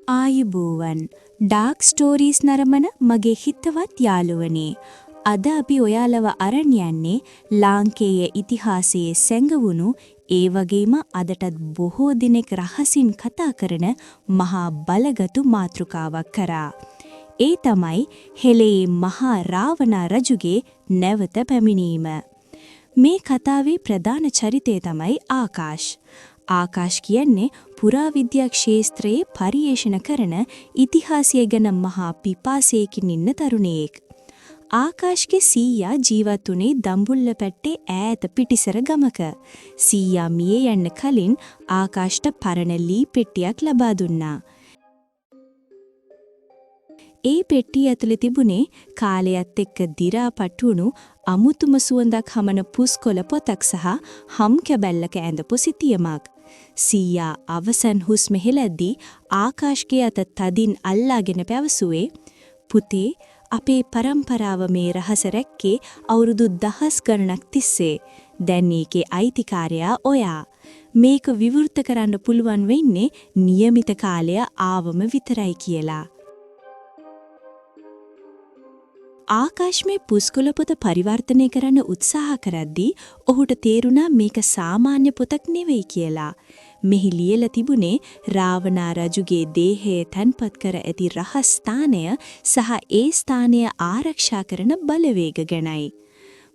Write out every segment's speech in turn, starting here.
ආයුබෝවන් dark stories නරඹන මගේ හිතවත් යාළුවනේ. අද අපි ඔයාලව අරන් යන්නේ ලාංකේය ඉතිහාසයේ සැඟවුණු ඒ වගේම අදටත් බොහෝ දිනෙක රහසින් කතා කරන මහා බලගතු මාතෘකාවක් කරා. ඒ තමයි හෙළේ මහා රාවණා රජුගේ නැවත පැමිණීම. මේ කතාවේ ප්‍රධාන චරිතය තමයි ආකාශ්. ආකාශ් කියන්නේ පුරාවිද්‍යා ක්ෂේත්‍රයේ පරිශන කරන ඉතිහාසය ගැන මහා පිපාසයකින් ඉන්න තරුණයෙක්. ආකාශ්ගේ සීයා ජීවත් වුණේ දඹුල්ලපැට්ටේ ඈත පිටිසර ගමක. සීයා මිය යන්න කලින් ආකාශ්ට පරණ ලී පෙට්ටියක් ලබා දුන්නා. ඒ පෙට්ටිය ඇතුලේ තිබුණේ කාලයත් එක්ක දි รา පටු වුණු අමුතුම සුවඳක් හමන පුස්කොළ පොතක් සහ හම් කැබැල්ලක ඇඳපු සිතියමක්. සීයා අවසන් හුස්ම හෙළද්දී ආකාශ්ගේ අත තදින් අල්ලාගෙන පැවසුවේ, "පුතේ, අපේ පරම්පරාව මේ රහස රැක්කේ අවුරුදු 10 ගණනක් තිස්සේ. දැන් ඒකේ අයිතිකාරයා ඔයා. මේක විවෘත කරන්න පුළුවන් වෙන්නේ નિયમિત කාලය ආවම විතරයි" කියලා. ආකාශ් මේ පුස්කොළ පොත පරිවර්තනය කරන්න උත්සාහ කරද්දී ඔහුට තේරුණා මේක සාමාන්‍ය පොතක් නෙවෙයි කියලා. මෙහි ලියලා තිබුණේ රාවණා රජුගේ දේහය තැන්පත් කර ඇති රහස් ස්ථානය සහ ඒ ස්ථානය ආරක්ෂා කරන බලවේග ගැනයි.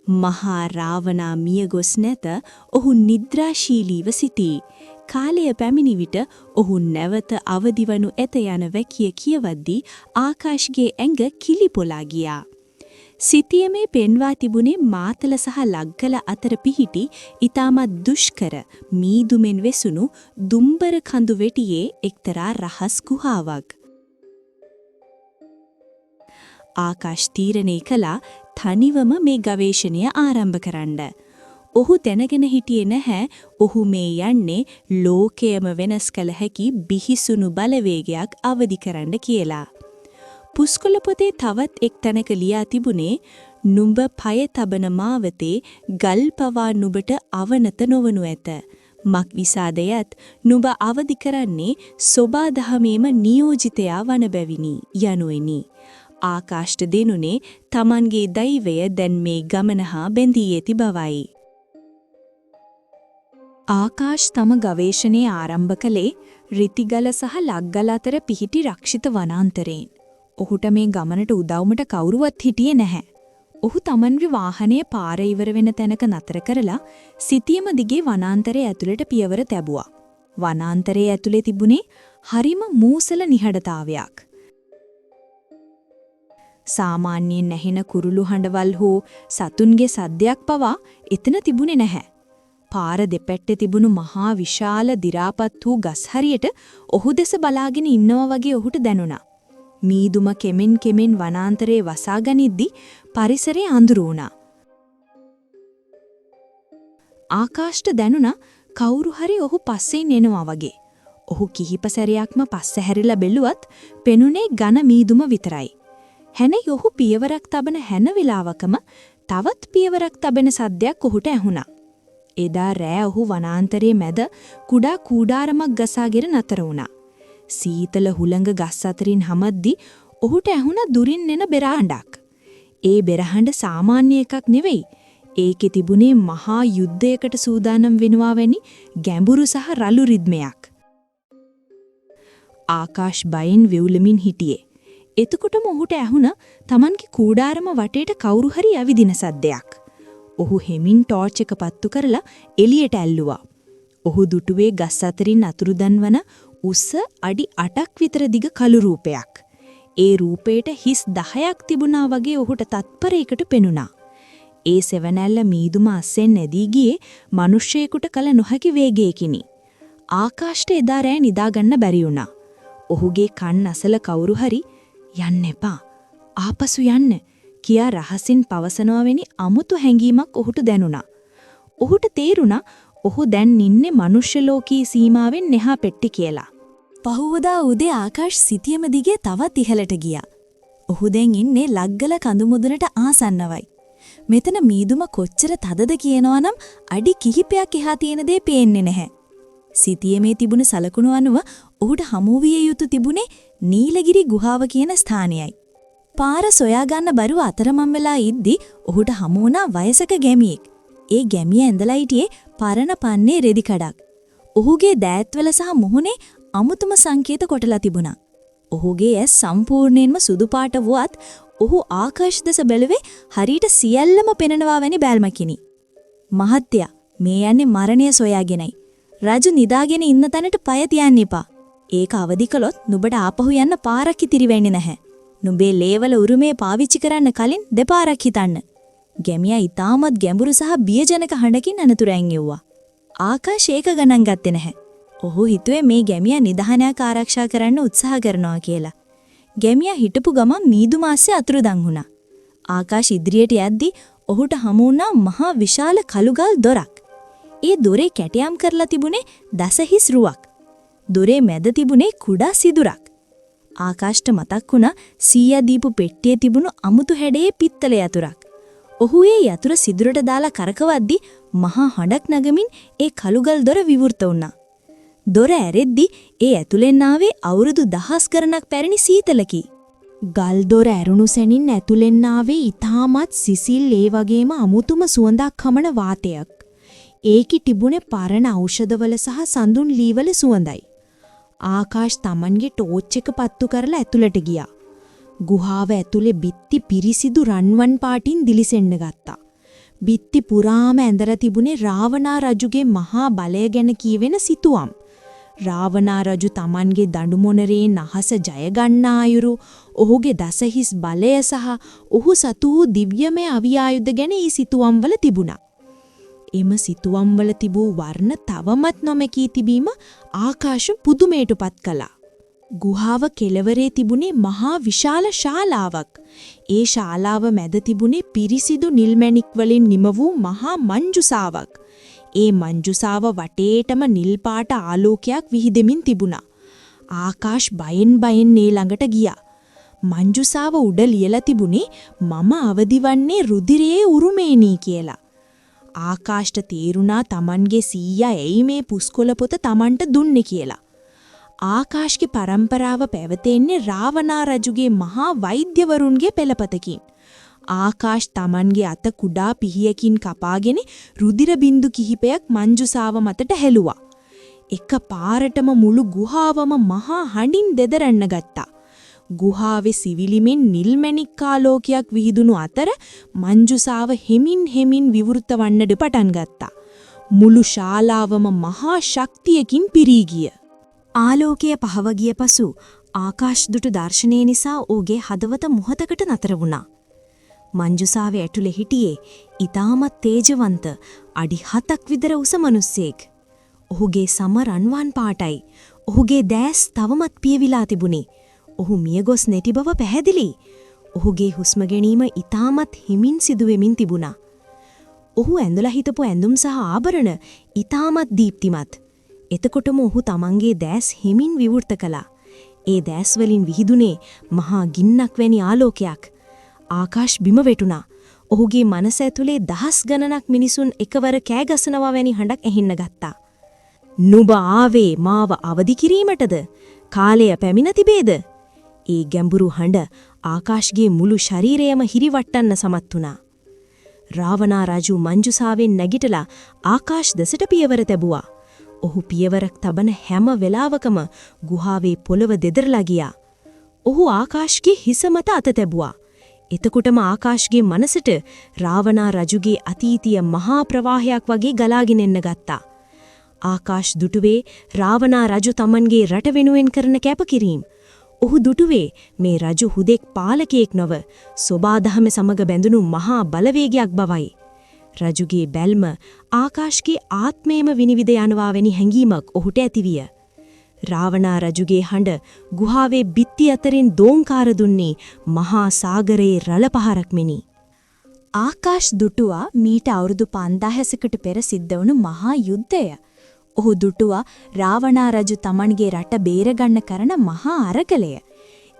මහා රාවණා මිය ගොස් නැත. ඔහු නිද්‍රාශීලීව සිටී. කාලය පැමිණි විට ඔහු නැවත අවදිවනු ඇත යන වැකිය කියවද්දී ආකාශ්ගේ ඇඟ කිලිපොලා ගියා. සිතියමේ පෙන්වා තිබුණේ මාතල සහ ලග්ගල අතර පිහිටි ඊටමත් දුෂ්කර මීදුමෙන් වෙසුණු දුම්බර කඳු වෙටියේ එක්තරා රහස් ගුහාවක්. ආකාශ් තීරණය කළා තනිවම මේ ගවේෂණය ආරම්භ කරන්න. ඔහු දැනගෙන හිටියේ නැහැ ඔහු මේ යන්නේ ලෝකයම වෙනස් කළ හැකි බිහිසුණු බලවේගයක් අවදි කරන්න කියලා. පුස්කොළ පොතේ තවත් එක් තැනක ලියා තිබුණේ, "නුඹ පය තබන මාවතේ ගල් පවා නුඹට අවනත නොවනු ඇත. මක් විසාදයත් නුඹ අවදි කරන්නේ සෝබා දහමේම නියෝජිතයා වන බැවිනි" යනුවෙනි. ආකාශ්ට දෙනුනේ Tamanගේ දෛවය දැන් මේ ගමන හා බැඳී ඇති බවයි. ආකාශ් තම ගවේෂණය ආරම්භ කළේ රිතිගල සහ ලග්ගල අතර පිහිටි රක්ෂිත වනාන්තරයෙන්. ඔහුට මේ ගමනට උදව්මට කවුරුවත් හිටියේ නැහැ. ඔහු Tamanගේ වාහනය පාර ඉවර වෙන තැනක නතර කරලා සිතියම දිගේ වනාන්තරයේ ඇතුළට පියවර තැබුවා. වනාන්තරයේ ඇතුලේ තිබුණේ හරිම මූසල නිහඬතාවයක්. සාමාන්‍යයෙන් නැහෙන කුරුළු හඬවල් හෝ සතුන්ගේ සද්දයක් පවා එතන තිබුණේ නැහැ. පාර දෙපැත්තේ තිබුණු මහා විශාල දි รา පත් වූ ගස් හරියට ඔහු දෙස බලාගෙන ඉන්නවා වගේ ඔහුට දැනුණා. මීදුම කෙමෙන් කෙමෙන් වනාන්තරයේ වසා ගනිද්දී පරිසරය අඳුරු වුණා. ආකාශ්ට දැනුණා කවුරු හරි ඔහු පස්සෙන් එනවා වගේ. ඔහු කිහිප සැරයක්ම පස්ස හැරිලා බැලුවත් පෙනුනේ ඝන මීදුම විතරයි. හැනේ ඔහු පියවරක් තබන හැන වෙලාවකම තවත් පියවරක් තබන සද්දයක් ඔහුට ඇහුණා. එදා රෑ ඔහු වනාන්තරයේ මැද කුඩා කූඩාරමක් ගසාගෙන නතර වුණා. සීතල හුළඟ ගස් අතරින් හමද්දී ඔහුට ඇහුණ දුරින් එන බෙරහඬක්. ඒ බෙරහඬ සාමාන්‍ය එකක් නෙවෙයි. ඒකේ තිබුණේ මහා යුද්ධයකට සූදානම් වෙනවා වැනි ගැඹුරු සහ රළු රිද්මයක්. ආකාශ් බයෙන් වෙවුලමින් හිටියේ. එතකොටම ඔහුට ඇහුණ Tamanගේ කූඩාරම වටේට කවුරු හරි ඇවිදින සද්දයක්. ඔහු හෙමින් ටෝච් එක පත්තු කරලා එළියට ඇල්ලුවා. ඔහු දුටුවේ ගස් අතරින් අතුරුදන් වන උස අඩි 8ක් විතර දිග කළු රූපයක්. ඒ රූපයට හිස් 10ක් තිබුණා වගේ ඔහුට තත්පරයකට පෙනුණා. ඒ සෙවණැල්ල මීදුම අස්සෙන් නැදී ගියේ මිනිස්සෙකුට කල නොහැකි වේගයකිනි. ආකාශ්ට එදා රෑ නිදා ගන්න බැරි වුණා. ඔහුගේ කන් අසල කවුරු හරි "යන්න එපා, ආපසු යන්න" කියා රහසින් පවසනවා වැනි අමුතු හැඟීමක් ඔහුට දැනුණා. ඔහුට තේරුණා ඔහු දැන් ඉන්නේ මනුෂ්‍ය ලෝකී සීමාවෙන් එහා පෙට්ටි කියලා. පහුවදා උදේ ආකාශ් සිතියම දිගේ තවත් ඉහළට ගියා. ඔහු දැන් ඉන්නේ ලග්ගල කඳු මුදුනට ආසන්නවයි. මෙතන මීදුම කොච්චර තදද කියනවා නම් අඩි කිහිපයක් එහා තියෙන දේ පේන්නේ නැහැ. සිතියමේ තිබුණ සලකුණු අනුව ඔහුට හමු විය යුතු තිබුණේ නීලගිරි ගුහාව කියන ස්ථානයයි. පාර සොයා ගන්න බරුව අතරමං වෙලා ඉද්දි ඔහුට හමු වුණා වයසක ගැමියෙක්. ඒ ගැමිය ඇඳලා හිටියේ පරණ පන්නේ රෙදි කඩක්. ඔහුගේ දෑත්වල සහ මුහුණේ අමුතුම සංකේත කොටලා තිබුණා. ඔහුගේ ඇස් සම්පූර්ණයෙන්ම සුදු පාට වුවත් ඔහු ආකාශ දෙස බැලුවේ හරියට සියල්ලම පෙනෙනවා වැනි බැල්මකිනි. මහත්තයා, මේ යන්නේ මරණය සොයාගෙනයි. රජු නිදාගෙන ඉන්න තැනට පය තියන්න එපා. ඒක අවදි කළොත් නුඹට ආපහු යන්න පාරක් ඉතිරි වෙන්නේ නැහැ. නුඹේ ලේවල උරුමේ පාවිච්චි කරන්න කලින් දෙපාරක් හිතන්න. ගැමියා ඊටමත් ගැඹුරු සහ බියජනක හඬකින් අනතුරෙන් එව්වා. ආකාශ ඒක ගණන් ගත්තේ නැහැ. ඔහු හිතුවේ මේ ගැමියා නිදහනයක් ආරක්ෂා කරන්න උත්සාහ කරනවා කියලා. ගැමියා හිටපු ගමන් මීදු මාස්සේ අතුරුදන් වුණා. ආකාශ ඉදිරියට යද්දී ඔහුට හමු වුණා මහා විශාල කළුගල් දොරක්. ඒ දොරේ කැටයම් කරලා තිබුණේ දසහිස් රුවක්. දොරේ මැද තිබුණේ කුඩා සිදුරක්. ආකාශට මතක් වුණා සීයා දීපු පෙට්ටියේ තිබුණු අමුතු හැඩයේ පිත්තල යතුරක්. ඔහු ඒ යතුර සිදුරට දාලා කරකවද්දී මහා හඬක් නගමින් ඒ කළුගල් දොර විවෘත වුණා. දොර ඇරෙද්දී ඒ ඇතුලෙන් ආවේ අවුරුදු දහස් ගණනක් පැරණි සීතලකි. ගල් දොර ඇරුණු සැනින් ඇතුලෙන් ආවේ ඊටමත් සිසිල් ඒ වගේම අමුතුම සුවඳක් හමන වාතයක්. ඒකි තිබුණේ පරණ ඖෂධවල සහ සඳුන් ලීවල සුවඳයි. ආකාශ Tamanගේ ටෝච් එක පත්තු කරලා ඇතුළට ගියා. ගුහාව ඇතුලේ බිත්ති පිරිසිදු රන්වන් පාටින් දිලිසෙන්න ගත්තා. බිත්ති පුරාම ඇඳලා තිබුණේ රාවණා රජුගේ මහා බලය ගැන කියවෙන සිතුවම්. රාවණා රජු Tamanගේ දඬු මොනරේ නහස ජය ගන්නා අයුරු, ඔහුගේ දසහිස් බලය සහ ඔහු සතු වූ දිව්‍යමය අවියායුධ ගැන ඒ සිතුවම් වල තිබුණා. එම සිතුවම් වල තිබූ වර්ණ තවමත් නොමැකී තිබීම ආකාශ පුදුමයටපත් කළා. ගුහාව කෙළවරේ තිබුණේ මහා විශාල ශාලාවක්. ඒ ශාලාව මැද තිබුණේ පිරිසිදු නිල් මැණික් වලින් නිම වූ මහා මංජුසාවක්. ඒ මංජුසාව වටේටම නිල් පාට ආලෝකයක් විහිදෙමින් තිබුණා. ආකාශ බයෙන් ඒ ළඟට ගියා. මංජුසාව උඩ ලියලා තිබුණේ මම අවදිවන්නේ රුධිරයේ උරුමේනී කියලා. ආකාශට තේරුණා Tamanගේ සීයා එයි මේ පුස්කොළ පොත Tamanට දුන්නේ කියලා. ආකාශගේ පරම්පරාව පැවතෙන්නේ රාවණා රජුගේ මහා වෛද්‍යවරුන්ගේ පෙළපතකින්. ආකාශ Tamanගේ අත කුඩා පිහියකින් කපාගෙන රුධිර බින්දු කිහිපයක් මංජුසාව මතට හැලුවා. එක පාරටම මුළු ගුහාවම මහා හඬින් දෙදරන්න ගත්තා. ගුහාවේ සිවිලිමෙන් නිල් මැණික් ආලෝකයක් විහිදුණු අතර මංජුසාව හෙමින් විවෘත වන්නට පටන් ගත්තා. මුළු ශාලාවම මහා ශක්තියකින් පිරී ගිය. ආලෝකය පහව ගිය පසු ආකාශ දුටු දර්ශනය නිසා ඔහුගේ හදවත මොහොතකට නතර වුණා. මංජුසාවේ ඇතුලේ හිටියේ ඊටමත් තේජවන්ත අඩි 7ක් විතර උස මිනිසෙක්. ඔහුගේ සම රන්වන් පාටයි. ඔහුගේ දැස් තවමත් පියවිලා තිබුණේ. ඔහු මියගොස් නැති බව පැහැදිලි. ඔහුගේ හුස්ම ගැනීම ඊටමත් හිමින් සිදු වෙමින් තිබුණා. ඔහු ඇඳලා හිටපු ඇඳුම් සහ ආභරණ ඊටමත් දීප්තිමත්. එතකොටම ඔහු Tamanගේ දැස් හිමින් විවෘත කළා. ඒ දැස් වලින් විහිදුනේ මහා ගින්නක් වැනි ආලෝකයක්. ආකාශ බිම වැටුණා. ඔහුගේ මනස ඇතුලේ දහස් ගණනක් මිනිසුන් එකවර කෑ ගසනවා වැනි හඬක් ඇහෙන්න ගත්තා. "නුඹ ආවේ මාව අවදි කිරීමටද? කාලය පැමිණ තිබේද?" ඒ ගැඹුරු හඬ ආකාශගේ මුළු ශරීරයම හිරිවට්ටන්න සමත් වුණා. රාවණා රජු මංජුසාවෙන් නැගිටලා ආකාශ දෙසට පියවර තැබුවා. ඔහු පියවරක් තබන හැම වෙලාවකම ගුහාවේ පොළව දෙදරලා ගියා. ඔහු ආකාශගේ හිස මත අත තැබුවා. එතකොටම ආකාශගේ මනසට රාවණා රජුගේ අතීතීය මහා ප්‍රවාහයක් වගේ ගලාගෙන එන්න ගත්තා. ආකාශ දුටුවේ රාවණා රජු Tamanගේ රට වෙනුවෙන් කරන කැපකිරීම. ඔහු දුටුවේ මේ රජු හුදෙක් පාලකයෙක් නොව සෝබාදහම සමග බැඳුණු මහා බලවේගයක් බවයි. රජුගේ බැල්ම ආකාශගේ ආත්මයම විනිවිද යනවා වැනි හැඟීමක් ඔහුට ඇතිවිය. රාවණා රජුගේ හඬ ගුහාවේ බිත්ති අතරින් දෝංකාර දුන්නේ මහා සාගරයේ රළ පහරක් මෙනි. ආකාශ දුටුවා මීට අවුරුදු 5000කට පෙර සිද්ධ වුණු මහා යුද්ධය. ඔහු දුටුවා රාවණා රජු Tamanගේ රට බේරගන්න කරන මහා අරගලය.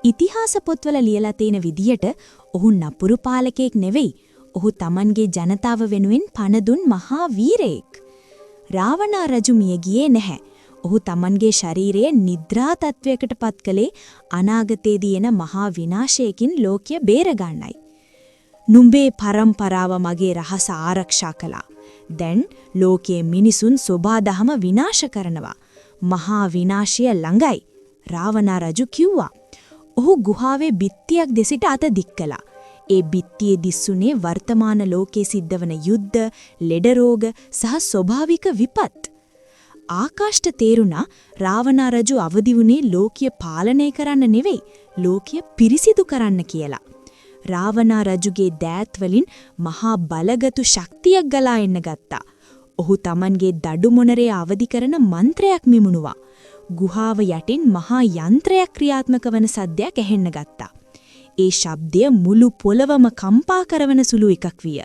ඉතිහාස පොත්වල ලියලා තියෙන විදියට ඔහු නපුරු පාලකයෙක් නෙවෙයි. ඔහු Tamanගේ ජනතාව වෙනුවෙන් පණ දුන් මහා වීරයෙක්. රාවණා රජු මිය ගියේ නැහැ. ඔහු තමන්ගේ ශරීරය නිද්‍රා තත්වයකට පත් කළේ අනාගතයේදී එන මහා විනාශයකින් ලෝකය බේරගන්නයි. නුඹේ පරම්පරාව මගේ රහස ආරක්ෂා කළා. දැන් ලෝකයේ මිනිසුන් සෝබාදහම විනාශ කරනවා. මහා විනාශය ළඟයි. රාවණා රජු කිව්වා. ඔහු ගුහාවේ බිත්තියක් දෙසිට අත දික් කළා. ඒ බිත්තියේ දිස්සුනේ වර්තමාන ලෝකයේ සිද්ධවන යුද්ධ, ලෙඩ රෝග සහ ස්වභාවික විපත්. ආකාශට තේරුණා රාවණා රජු අවදි වුණේ ලෝකය පාලනය කරන්න නෙවෙයි, ලෝකය පිරිසිදු කරන්න කියලා. රාවණා රජුගේ දෑත් වලින් මහා බලගතු ශක්තියක් ගලා එන්න ගත්තා. ඔහු Tamanගේ දඩු මොනරේ අවදි කරන මන්ත්‍රයක් මිමුණුවා. ගුහාව යටින් මහා යන්ත්‍රයක් ක්‍රියාත්මක වන සද්දයක් ඇහෙන්න ගත්තා. ඒ ශබ්දය මුළු පොළවම කම්පා කරවන සුළු එකක් විය.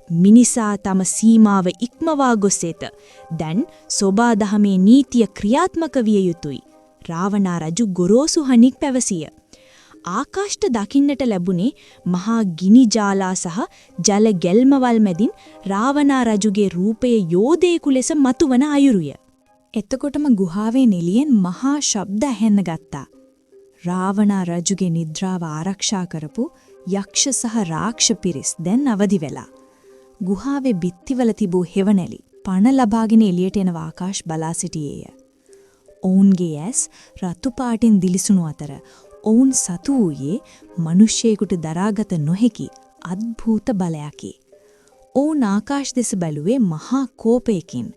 මිනිසා තම සීමාව ඉක්මවා ගොසේත. දැන් සෝබාදහමේ නීතිය ක්‍රියාත්මක විය යුතුය. රාවණා රජු ගොරෝසු හනික් පැවසිය. ආකාශට දකින්නට ලැබුණේ මහා ගිනි ජාලා සහ ජල ගැල්මවල් මැදින් රාවණා රජුගේ රූපය යෝධයෙකු ලෙස මතුවන අයුරුය. එතකොටම ගුහාවේ නිලියෙන් මහා ශබ්ද ඇහෙන්න ගත්තා. රාවණා රජුගේ නිද්‍රාව ආරක්ෂා කරපු යක්ෂ සහ රාක්ෂ පිරිස් දැන් අවදි වෙලා. ගුහාවේ බිත්තිවල තිබූ හෙවණැලි පණ ලබාගෙන එළියට එන ආකාශ බලා සිටියේය. ඔවුන්ගේ ඇස් රතු පාටින් දිලිසුණු අතර ඔවුන් සතු වූයේ මිනිසෙකුට දරාගත නොහැකි අద్භූත බලයකි. ඔවුන් ආකාශ දෙස බැලුවේ මහා කෝපයකින්.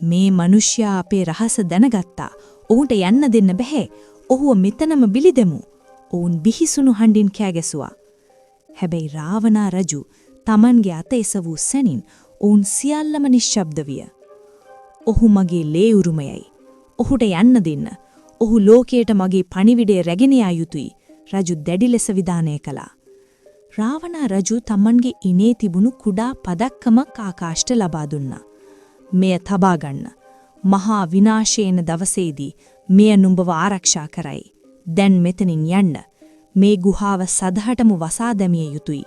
මේ මිනිසයා අපේ රහස දැනගත්තා. ඔවුන්ට යන්න දෙන්න බෑ. ඔහුව මෙතනම බිලිදෙමු. ඔවුන් බිහිසුණු හඬින් කෑ ගැසුවා. හැබැයි රාවණා රජු Tamanගේ අත එසවූ සැනින් ඔවුන් සියල්ලම නිශ්ශබ්ද විය. ඔහු මගේ ලේ උරුමයයි. ඔහුට යන්න දෙන්න. ඔහු ලෝකයට මගේ පණිවිඩය රැගෙන යා යුතුය. රජු දැඩි ලෙස විධානය කළා. රාවණා රජු Tamanගේ ඉනේ තිබුණු කුඩා පදක්කමක් ආකාශට ලබා දුන්නා. මෙය තබා ගන්න. මහා විනාශයේන දවසේදී මෙය නුඹව ආරක්ෂා කරයි. දැන් මෙතනින් යන්න. මේ ගුහාව සදහටම වසා දැමිය යුතුය.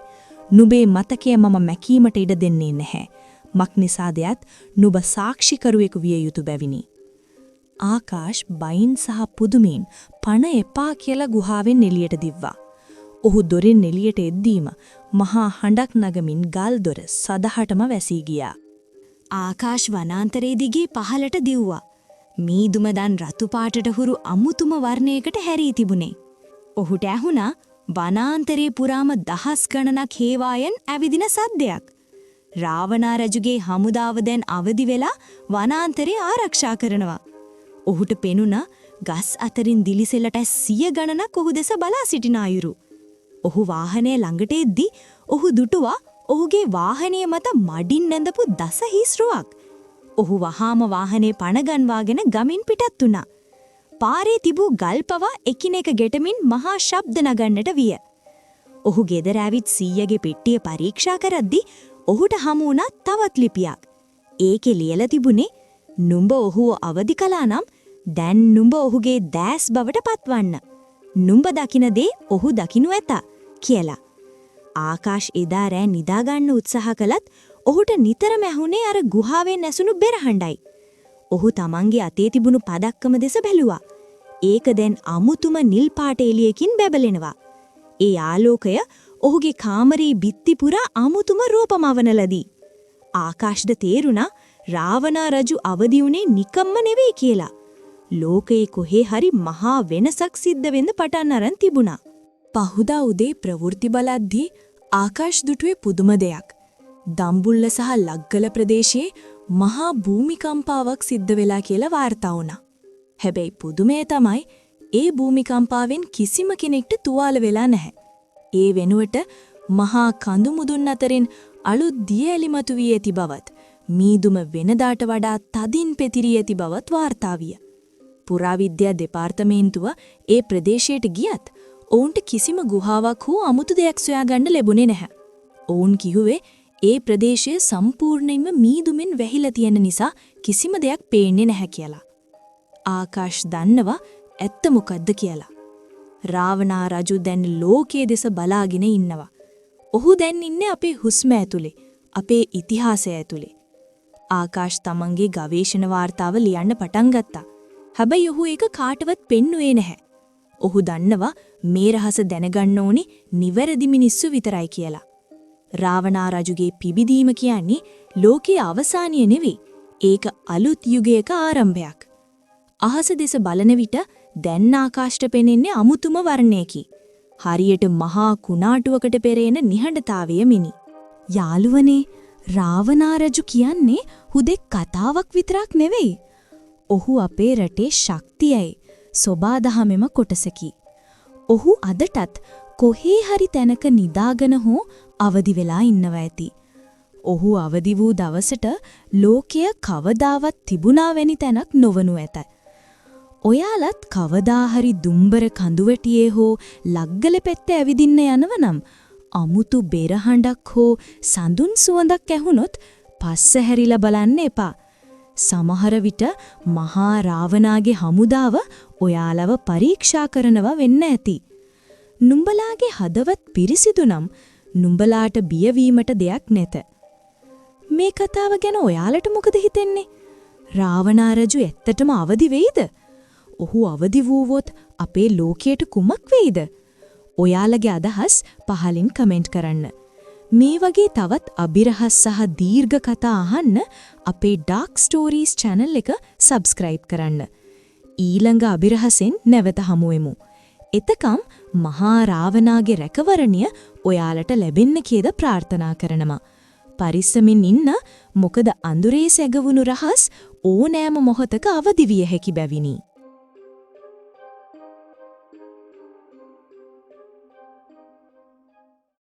නුඹේ මතකය මම මැකීමට ඉඩ දෙන්නේ නැහැ. මක්නිසාදයත් නුඹ සාක්ෂිකරුවෙකු විය යුතු බැවිනි. ආකාශ බයින් සහ පුදුමින් පණ එපා කියලා ගුහාවෙන් එළියට දිව්වා. ඔහු දොරින් එළියට එද්දීම මහා හඬක් නගමින් ගල් දොර සදහටම වැසී ගියා. ආකාශ වනාන්තරයේ දිගේ පහළට දිව්වා. මීදුම දන් රතු පාටට හුරු අමුතුම වර්ණයකට හැරී තිබුණේ. ඔහුට ඇහුණා වනාන්තරයේ පුරාම දහස් ගණනක් හේවායන් ඇවිදින සද්දයක්. රාවණා රජුගේ හමුදාව දැන් අවදි වෙලා වනාන්තරය ආරක්ෂා කරනවා. ඔහුට පෙනුණා ගස් අතරින් දිලිසෙලට 100 ගණනක් ඔහු දෙස බලා සිටින අයුරු. ඔහු වාහනය ළඟට එද්දී ඔහු දුටුවා ඔහුගේ වාහනය මත මඩින් නැඳපු දස හිස්රුවක්. ඔහු වහාම වාහනේ පණ ගන්වාගෙන ගමින් පිටත් වුණා. පාරේ තිබූ ගල්පවා එකිනෙක ගැටමින් මහා ශබ්ද නගන්නට විය. ඔහු ගෙදර ඇවිත් සීයගේ පෙට්ටිය පරීක්ෂා කරද්දී ඔහුට හමු වුණා තවත් ලිපියක්. ඒකේ ලියලා තිබුණේ නුඹ ඔහුව අවදි කළා නම් දැන් නුඹ ඔහුගේ දැස් බවට පත්වන්න. නුඹ දකින දේ ඔහු දකිනු ඇත කියලා. ආකාශ එදා රෑ නිදා ගන්න උත්සාහ කළත් ඔහුට නිතරම ඇහුනේ අර ගුහාවෙන් ඇසුණු බෙරහඬයි. ඔහු තමන්ගේ අතේ තිබුණු පදක්කම දෙස බැලුවා. ඒක දැන් අමුතුම නිල් පාට එළියකින් බැබලෙනවා. ඒ ආලෝකය ඔහුගේ කාමරේ බිත්ති පුරා අමුතුම රූපමවන ලදී. ආකාශට තේරුණා රාවණා රජු අවදි වුණේ නිකම්ම නෙවෙයි කියලා. ලෝකයේ කොහේ හරි මහා වෙනසක් සිද්ධ වෙන්න පටන් අරන් තිබුණා. පහුදා උදේ ප්‍රවෘත්ති බලද්දී ආකාශ දුටුවේ පුදුම දෙයක්. දම්බුල්ල සහ ලග්ගල ප්‍රදේශයේ මහා භූමිකම්පාවක් සිද්ධ වෙලා කියලා වාර්තා වුණා. හැබැයි පුදුමය තමයි ඒ භූමිකම්පාවෙන් කිසිම කෙනෙක්ට තුවාල වෙලා නැහැ. ඒ වෙනුවට මහා කඳු මුදුන් අතරින් අලුත් දිය එළි මතුවී ඇති බවත් මීදුම වෙනදාට වඩා තදින් පෙතිරී ඇති බවත් වාර්තා විය. පුරාවිද්‍යා දෙපාර්තමේන්තුව ඒ ප්‍රදේශයට ගියත් ඔවුන්ට කිසිම ගුහාවක් හෝ අමුතු දෙයක් සොයාගන්න ලැබුණේ නැහැ. ඔවුන් කිව්වේ ඒ ප්‍රදේශය සම්පූර්ණයෙන්ම මීදුමින් වැහිලා තියෙන නිසා කිසිම දෙයක් පේන්නේ නැහැ කියලා. ආකාශ දන්නවා ඇත්ත මොකද්ද කියලා. රාවණා රජු දැන් ලෝකයේ දෙස බලාගෙන ඉන්නවා. ඔහු දැන් ඉන්නේ අපේ හුස්ම ඇතුලේ, අපේ ඉතිහාසය ඇතුලේ. ආකාශ තමන්ගේ ගවේෂණ වාර්තාව ලියන්න පටන් ගත්තා. හැබැයි ඔහු ඒක කාටවත් පෙන්නුවේ නැහැ. ඔහු දන්නවා මේ රහස දැනගන්න ඕනි නිවැරදි මිනිස්සු විතරයි කියලා. රාවණා රජුගේ පිබිදීම කියන්නේ ලෝකයේ අවසානිය නෙවෙයි. ඒක අලුත් යුගයක ආරම්භයක්. අහස දෙස බලන විට දැන් ආකාශයට පෙනෙන්නේ අමුතුම වර්ණයකි. හරියට මහා කුණාටුවකට පෙරෙන නිහඬතාවය මිනි. යාළුවනේ, රාවණා රජු කියන්නේ හුදෙක් කතාවක් විතරක් නෙවෙයි. ඔහු අපේ රටේ ශක්තියයි, සෝබාදහමෙම කොටසකි. ඔහු අදටත් කොහේ හරි තැනක නිදාගෙන හෝ අවදි වෙලා ඉන්නවා ඇති. ඔහු අවදි වූ දවසට ලෝකය කවදාවත් තිබුණා වැනි තැනක් නොවනු ඇත. ඔයාලත් කවදා හරි දුම්බර කඳුවැටියේ හෝ ලග්ගල පැත්තේ ඇවිදින්න යනවනම් අමුතු බෙරහඬක් හෝ සඳුන් සුවඳක් ඇහුනොත් පස්ස හැරිලා බලන්න එපා. සමහර විට මහා රාවණාගේ හමුදාව ඔයාලව පරීක්ෂා කරනවා වෙන්න ඇති. නුඹලාගේ හදවත් පිරිසිදු නම් නුඹලාට බියවීමට දෙයක් නැත. මේ කතාව ගැන ඔයාලට මොකද හිතෙන්නේ? රාවණා රජු ඇත්තටම අවදි වෙයිද? ඔහු අවදි වූවොත් අපේ ලෝකයට කුමක් වෙයිද? ඔයාලගේ අදහස් පහලින් කමෙන්ට් කරන්න. මේ වගේ තවත් අභිරහස් සහ දීර්ඝ කතා අහන්න අපේ ඩාර්ක් ස්ටෝරීස් channel එක subscribe කරන්න. ඊළඟ අභිරහසෙන් නැවත හමුවෙමු. එතකම් මහා රාවණාගේ රැකවරණය ඔයාලට ලැබෙන්න කීද ප්‍රාර්ථනා කරනවා. පරිස්සමින් ඉන්න, මොකද අඳුරේ සැගවුණු රහස් ඕනෑම මොහොතක අවදි විය හැකි බැවිනි.